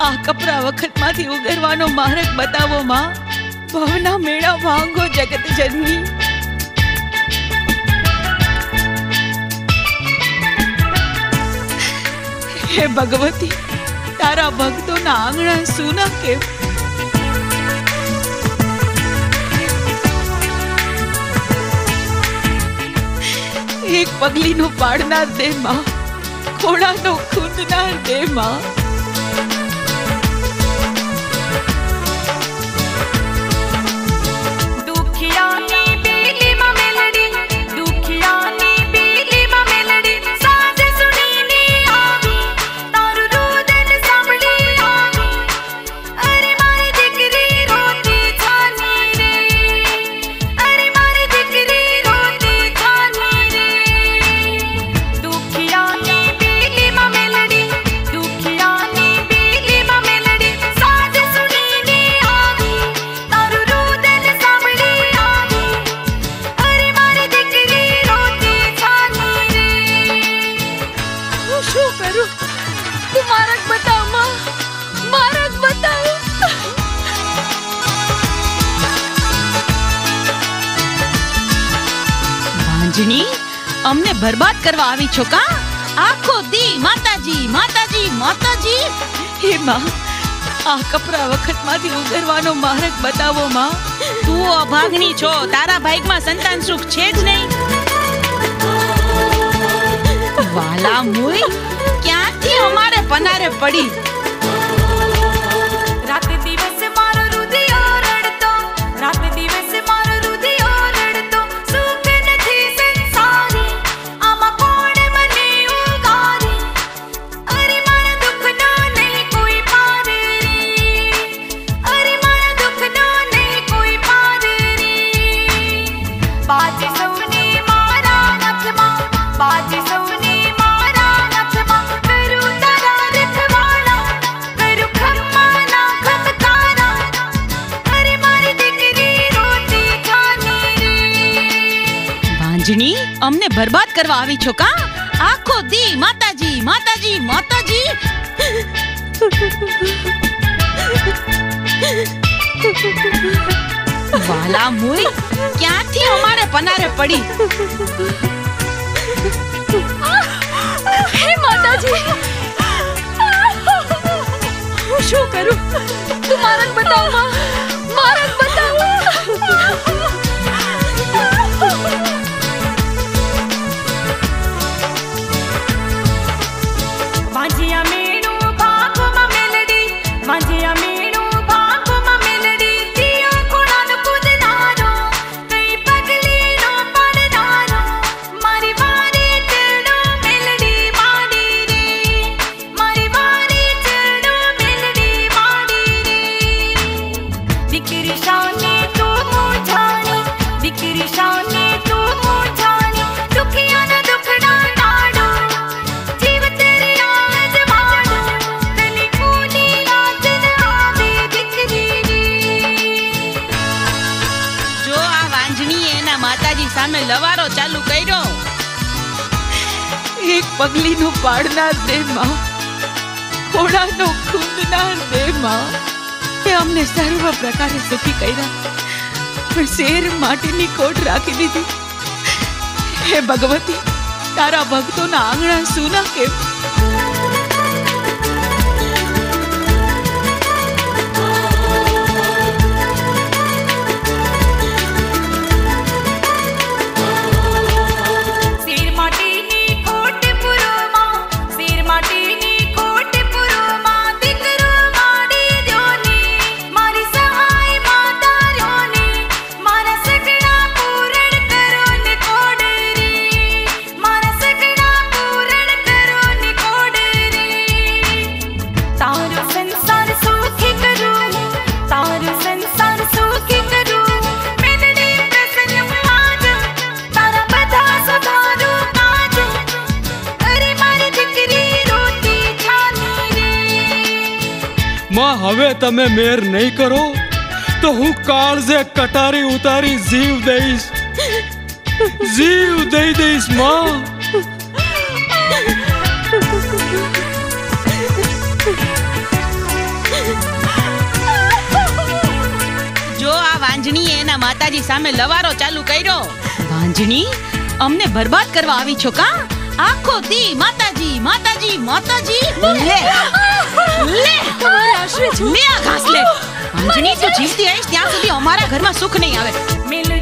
આ કપરા વખતમાંથી ઉગરવાનો માર્ગ બતાવો માં. ભવના મેળા ભાંગો જગત જનની. હે ભગવતી, તારા ભક્તોના આંગણા સુના કેમ? એક પગલીનો પાડનાર દે માં, ખોડાનો ખૂંદનાર દે માં. અમને બરબાદ કરવા આવી છો કા? આખો દી માતાજી માતાજી માતાજી. હે માં, આ કપરા વખતમાંથી ઉગરવાનો માર્ગ બતાવો માં. તું અભાગની છો, તારા ભાઈમાં સંતાન સુખ છે જ નહીં. વાલા મુઈ, ક્યાંથી અમારે પનારે પડી? રાત દિવસ મારો રુધિયો રડતો, રાત દિવસ મારો રુધિયો રડતો. સુખ નથી સંસારી, આમાં કોણ મને ઉગારી? અરે મારા દુઃખનો નહીં કોઈ પાર રે, અરે મારા દુઃખનો નહીં કોઈ પાર રે. બાજ સૌને મારા નખમાં, બાજ સૌને મારા નખમાં. કરું તારા રખવાડા, કરું ખમ્માના ખમકારા. અરે મારી દીકરી રોતી ખાની રે. વાંજણી, અમને બરબાદ કરવા આવી છો કા? આખો દી માતાજી માતાજી માતાજી. વાલા મુઈ, ક્યાંથી અમારે પનારે પડી? હે માતાજી, હું શું કરું? તું માર્ગ બતાવ માં, માર્ગ બતાવ. વાંજિયા મેણું ભાગમાં મેલડી, વાંજિયા મેણું ભાગમાં મેલડી. દિયો ખોડાનો કૂદનારો, કઈ પગલીનો પડનારો. મારી વારી ચરણો મેલડી માડી રે, મારી વારી ચરણો મેલડી માડી રે. દીકરી શાને તું મૂંઝાણી, દીકરી શાને તું મૂંઝાણી. દુખિયાના દુખડા ટાળો, જીવ તેરી આજ વાળો. તને કોની યાદ ન આવે દીકરી રે. જો આ વાંજણીએ એના માતાજી સામે લવારો ચાલુ કર્યો. એક પગલીનો પાડનાર દે માં, ખોડાનો ખૂંદનાર દે માં. એ અમને સર્વ પ્રકારે સુખી કર્યા, પણ શેર માટીની કોટ રાખી દીધી. હે ભગવતી, તારા ભક્તોના આંગણા સુના કેમ? શેર માટીની ખોટ પુરોમાં, શેર માટીની ખોટ પુરોમાં. દીકરો માડી દ્યોની, મારી સહાય માતા રહ્યોની. મારા સગડા પૂરણ કરો ને કોડ રે, મારા સગડા પૂરણ કરો ને કોડ રે. તારો સંસાર સુખી કરું, તારો સંસાર સુખી કરું. મેલડી પ્રસન્ન આજ, તારા બધા સુધારો કાજ. અરે મારી દીકરી રોતી છાની રે. માં, હવે તમે મેર નહીં કરો તો હું કાળજે કટારી ઉતારી જીવ દઈશ, જીવ દઈ દઈશ માં. ભાંજણીએ એના માતાજી સામે લવારો ચાલુ કર્યો. ભાંજણી, અમને બરબાદ કરવા આવી છો કા? આખો દી માતાજી માતાજી માતાજી. લે લે તમારા આશરે છું. લે આ ઘાસ લે. ભાંજણી, તું જીવતી આવીશ ત્યાં સુધી અમારા ઘરમાં સુખ નહીં આવે. મિલ